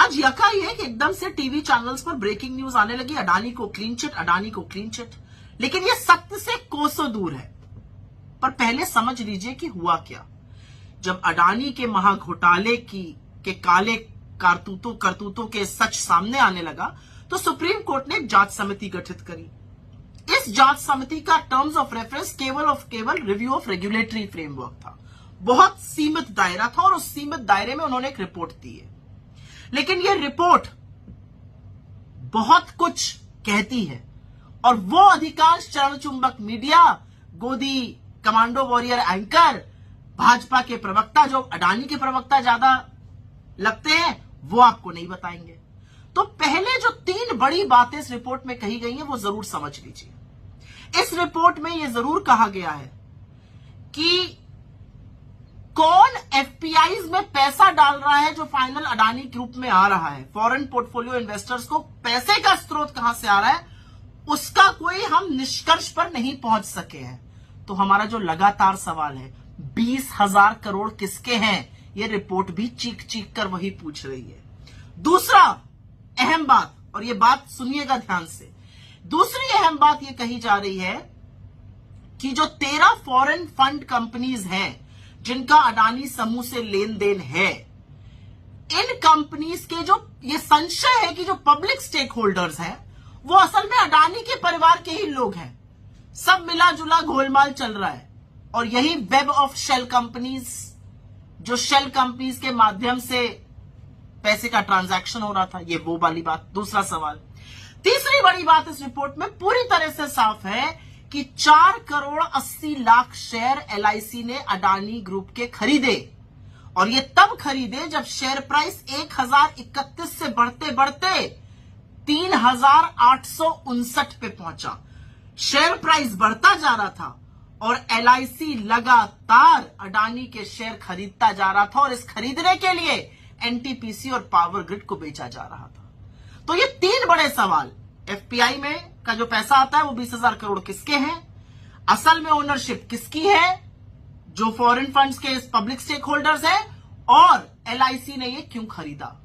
आज यकाएक एकदम से टीवी चैनल्स पर ब्रेकिंग न्यूज आने लगी, अडानी को क्लीन चिट, अडानी को क्लीन चिट। लेकिन ये सत्य से कोसों दूर है। पर पहले समझ लीजिए कि हुआ क्या। जब अडानी के महाघोटाले के काले करतूतों के सच सामने आने लगा तो सुप्रीम कोर्ट ने एक जांच समिति गठित करी। इस जांच समिति का टर्म्स ऑफ रेफरेंस केवल रिव्यू ऑफ रेगुलेटरी फ्रेमवर्क था। बहुत सीमित दायरा था और उस सीमित दायरे में उन्होंने एक रिपोर्ट दी है। लेकिन यह रिपोर्ट बहुत कुछ कहती है और वो अधिकांश चरण चुंबक मीडिया, गोदी कमांडो वॉरियर एंकर, भाजपा के प्रवक्ता जो अडानी के प्रवक्ता ज्यादा लगते हैं, वो आपको नहीं बताएंगे। तो पहले जो 3 बड़ी बातें इस रिपोर्ट में कही गई हैं वो जरूर समझ लीजिए। इस रिपोर्ट में यह जरूर कहा गया है कि कौन एफपीआईज में पैसा डाल रहा है जो फाइनल अडानी ग्रुप में आ रहा है, फॉरेन पोर्टफोलियो इन्वेस्टर्स को पैसे का स्रोत कहां से आ रहा है, उसका कोई हम निष्कर्ष पर नहीं पहुंच सके हैं। तो हमारा जो लगातार सवाल है 20,000 करोड़ किसके हैं, यह रिपोर्ट भी चीख चीख कर वही पूछ रही है। दूसरा अहम बात, और यह बात सुनिएगा ध्यान से, दूसरी अहम बात यह कही जा रही है कि जो 13 फॉरेन फंड कंपनीज हैं जिनका अडानी समूह से लेन देन है, इन कंपनीज के जो ये संशय है कि जो पब्लिक स्टेक होल्डर्स हैं वो असल में अडानी के परिवार के ही लोग हैं। सब मिला जुला घोलमाल चल रहा है और यही वेब ऑफ शेल कंपनीज, जो शेल कंपनीज के माध्यम से पैसे का ट्रांजैक्शन हो रहा था, ये वो वाली बात। दूसरा सवाल। तीसरी बड़ी बात इस रिपोर्ट में पूरी तरह से साफ है कि 4 करोड़ 80 लाख शेयर एलआईसी ने अडानी ग्रुप के खरीदे और ये तब खरीदे जब शेयर प्राइस 1031 से बढ़ते बढ़ते 3859 पे पहुंचा। शेयर प्राइस बढ़ता जा रहा था और एलआईसी लगातार अडानी के शेयर खरीदता जा रहा था और इस खरीदने के लिए एनटीपीसी और पावर ग्रिड को बेचा जा रहा था। तो ये 3 बड़े सवाल, एफपीआई में का जो पैसा आता है वो 20,000 करोड़ किसके हैं, असल में ओनरशिप किसकी है, जो फॉरेन फंड्स के पब्लिक स्टेक होल्डर्स हैं, और एलआईसी ने ये क्यों खरीदा।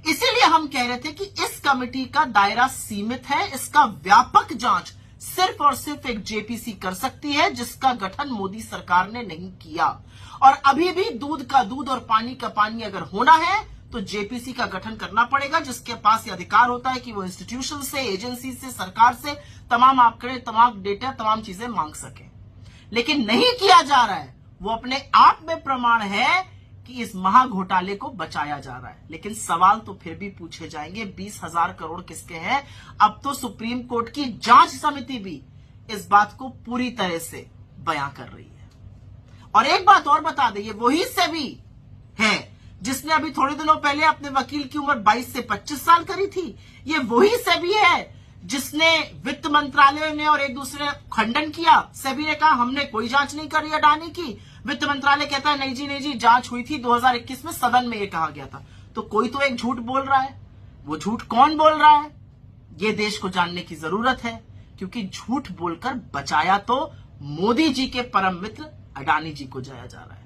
इसीलिए हम कह रहे थे कि इस कमेटी का दायरा सीमित है, इसका व्यापक जांच सिर्फ और सिर्फ एक जेपीसी कर सकती है, जिसका गठन मोदी सरकार ने नहीं किया। और अभी भी दूध का दूध और पानी का पानी अगर होना है तो जेपीसी का गठन करना पड़ेगा, जिसके पास ये अधिकार होता है कि वो इंस्टीट्यूशन से, एजेंसी से, सरकार से तमाम आंकड़े, तमाम डेटा, तमाम चीजें मांग सके। लेकिन नहीं किया जा रहा है। वो अपने आप में प्रमाण है कि इस महाघोटाले को बचाया जा रहा है। लेकिन सवाल तो फिर भी पूछे जाएंगे, 20,000 करोड़ किसके हैं। अब तो सुप्रीम कोर्ट की जांच समिति भी इस बात को पूरी तरह से बयां कर रही है। और एक बात और बता दें, ये वही सेबी है जिसने अभी थोड़े दिनों पहले अपने वकील की उम्र 22 से 25 साल करी थी। ये वही सेबी है जिसने वित्त मंत्रालय ने और एक दूसरे खंडन किया। सेबी ने कहा हमने कोई जांच नहीं करी अडानी की, वित्त मंत्रालय कहता है नहीं जी जांच हुई थी 2021 में, सदन में ये कहा गया था। तो कोई तो एक झूठ बोल रहा है। वो झूठ कौन बोल रहा है, ये देश को जानने की जरूरत है, क्योंकि झूठ बोलकर बचाया तो मोदी जी के परम मित्र अडानी जी को जाया जा रहा है।